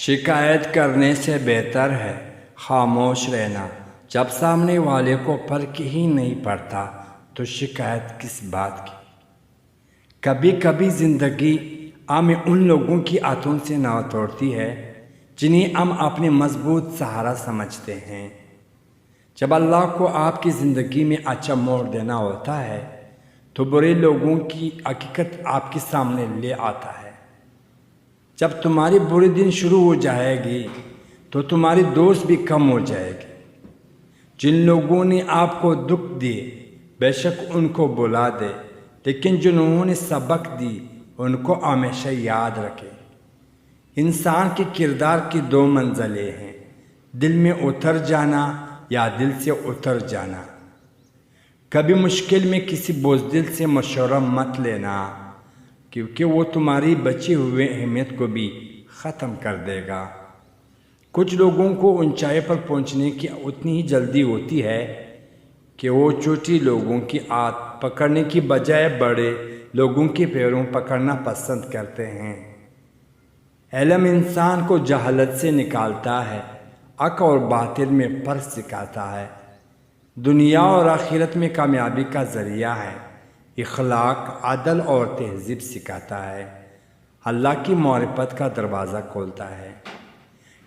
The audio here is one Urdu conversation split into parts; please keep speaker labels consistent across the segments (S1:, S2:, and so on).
S1: شکایت کرنے سے بہتر ہے خاموش رہنا۔ جب سامنے والے کو فرق ہی نہیں پڑتا تو شکایت کس بات کی؟ کبھی کبھی زندگی ہمیں ان لوگوں کی آنتوں سے نہ توڑتی ہے جنہیں ہم اپنے مضبوط سہارا سمجھتے ہیں۔ جب اللہ کو آپ کی زندگی میں اچھا موڑ دینا ہوتا ہے تو برے لوگوں کی حقیقت آپ کے سامنے لے آتا ہے۔ جب تمہاری برے دن شروع ہو جائے گی تو تمہاری دوست بھی کم ہو جائے گی۔ جن لوگوں نے آپ کو دکھ دیے بے شک ان کو بلا دے، لیکن جنہوں نے سبق دی ان کو ہمیشہ یاد رکھے۔ انسان کے کردار کی دو منزلیں ہیں، دل میں اتر جانا یا دل سے اتر جانا۔ کبھی مشکل میں کسی بزدل سے مشورہ مت لینا، کیونکہ وہ تمہاری بچی ہوئی اہمیت کو بھی ختم کر دے گا۔ کچھ لوگوں کو اونچائی پر پہنچنے کی اتنی ہی جلدی ہوتی ہے کہ وہ چھوٹی لوگوں کی ہاتھ پکڑنے کی بجائے بڑے لوگوں کے پیروں پکڑنا پسند کرتے ہیں۔ علم انسان کو جہالت سے نکالتا ہے، حق اور باطل میں فرق سکھاتا ہے، دنیا اور آخرت میں کامیابی کا ذریعہ ہے، اخلاق، عدل اور تہذیب سکھاتا ہے، اللہ کی معرفت کا دروازہ کھولتا ہے۔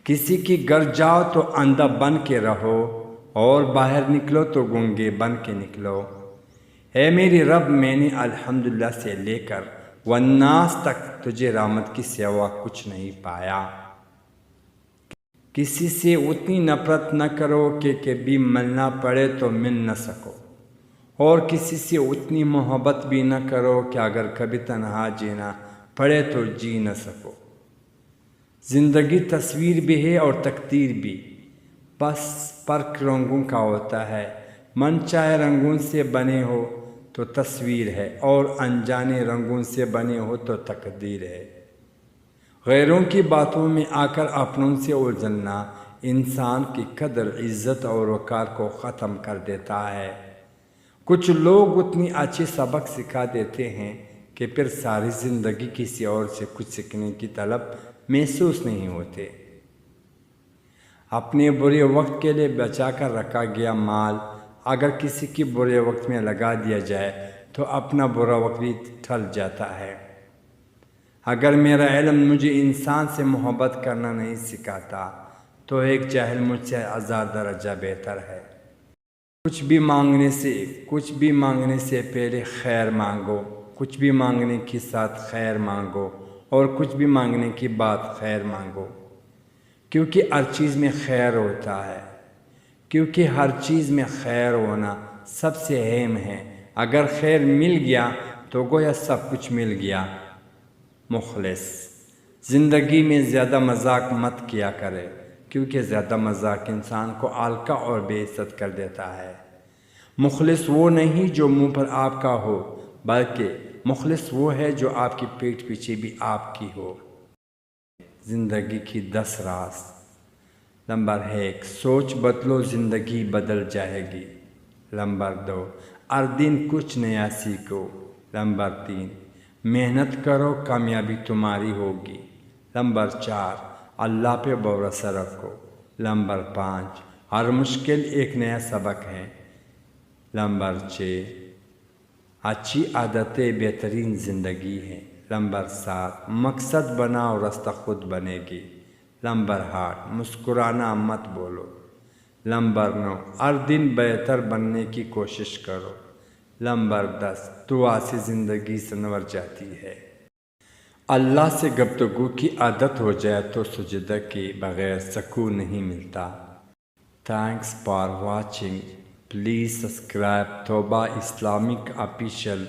S1: کسی کی گھر جاؤ تو اندھا بن کے رہو اور باہر نکلو تو گونگے بن کے نکلو۔ اے میری رب، میں نے الحمدللہ سے لے کر والناس تک تجھے رحمت کی سوا کچھ نہیں پایا۔ کسی سے اتنی نفرت نہ کرو کہ کبھی ملنا پڑے تو مل نہ سکو، اور کسی سے اتنی محبت بھی نہ کرو کہ اگر کبھی تنہا جینا پڑے تو جی نہ سکو۔ زندگی تصویر بھی ہے اور تقدیر بھی، بس فرق رنگوں کا ہوتا ہے۔ من چاہے رنگوں سے بنے ہو تو تصویر ہے، اور انجانے رنگوں سے بنے ہو تو تقدیر ہے۔ غیروں کی باتوں میں آ کر اپنوں سے الجھنا انسان کی قدر، عزت اور وقار کو ختم کر دیتا ہے۔ کچھ لوگ اتنی اچھی سبق سکھا دیتے ہیں کہ پھر ساری زندگی کسی اور سے کچھ سیکھنے کی طلب محسوس نہیں ہوتے۔ اپنے برے وقت کے لیے بچا کر رکھا گیا مال اگر کسی کے برے وقت میں لگا دیا جائے تو اپنا برا وقت بھی ٹل جاتا ہے۔ اگر میرا علم مجھے انسان سے محبت کرنا نہیں سکھاتا تو ایک جاہل مجھ سے 1000 درجہ بہتر ہے۔ کچھ بھی مانگنے سے پہلے خیر مانگو، کچھ بھی مانگنے کے ساتھ خیر مانگو، اور کچھ بھی مانگنے کے بعد خیر مانگو، کیونکہ ہر چیز میں خیر ہوتا ہے، کیونکہ ہر چیز میں خیر ہونا سب سے اہم ہے۔ اگر خیر مل گیا تو گویا سب کچھ مل گیا۔ مخلص زندگی میں زیادہ مذاق مت کیا کرے، کیونکہ زیادہ مذاق انسان کو ہلکا اور بے عزت کر دیتا ہے۔ مخلص وہ نہیں جو منہ پر آپ کا ہو، بلکہ مخلص وہ ہے جو آپ کی پیٹھ پیچھے بھی آپ کی ہو۔ زندگی کی 10 راز۔ نمبر 1، سوچ بدلو، زندگی بدل جائے گی۔ نمبر 2، ہر دن کچھ نیا سیکھو۔ نمبر 3، محنت کرو، کامیابی تمہاری ہوگی۔ نمبر 4، اللہ پہ بھروسہ رکھو۔ نمبر 5، ہر مشکل ایک نیا سبق ہے۔ نمبر 6، اچھی عادتیں بہترین زندگی ہے۔ نمبر 7، مقصد بناؤ، راستہ خود بنے گی۔ نمبر 8، مسکرانا مت بولو۔ نمبر 9، ہر دن بہتر بننے کی کوشش کرو۔ نمبر 10، دعا سے زندگی سنور جاتی ہے۔ اللہ سے گفتگو کی عادت ہو جائے تو سجدہ کے بغیر سکون نہیں ملتا۔ Thanks for watching. Please subscribe توبہ اسلامک آفیشیل